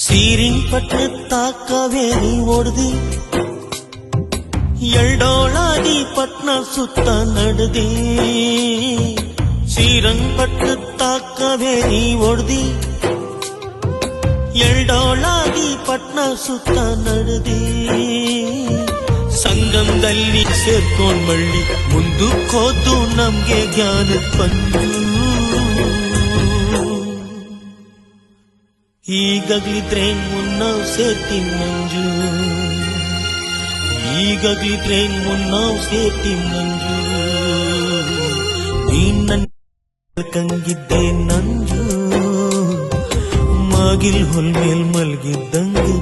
ಶ್ರೀರಂಗಪಟ್ಟಣ ಕಾವೇರಿ ಒಡ್ದಿ ಎಲ್ಡೋಳಾಗಿ ಪಟ್ನ ಸುತ್ತ ನಡೆದಿ ಶ್ರೀರಂಗಪಟ್ಟಣ ಕಾವೇರಿ ಒಡ್ದಿ ಎಲ್ಡೋಳಾಗಿ ಪಟ್ನ ಸುತ್ತ ನಡೆದಿ ಸಂಗಮದಲ್ಲಿ ಸೇರ್ಕೊಂಡ್ ಮಳ್ಳಿ ಮುಂದಕ್ಕೋದು ನಮ್ಗೆ ಜ್ಞಾನದ ಬಂದು ಈಗಾಗ್ಲಿದ್ರೆ ಮುನ್ನಾವ್ ಸೇರ್ತೀನಿ ಮಂಜು ಈಗಾಗ್ಲಿದ್ರೆ ಮುನ್ನಾವ್ ಸೇರ್ತೀನಿ ಮಂಜು ನೀನ್ ನನ್ನ ಕಂಗಿದ್ದೆ ನಂಜು ಮಾಗಿಲ್ ಹೊಲ್ ಮೇಲ್ ಮಲ್ಗಿದ್ದಂಗೆ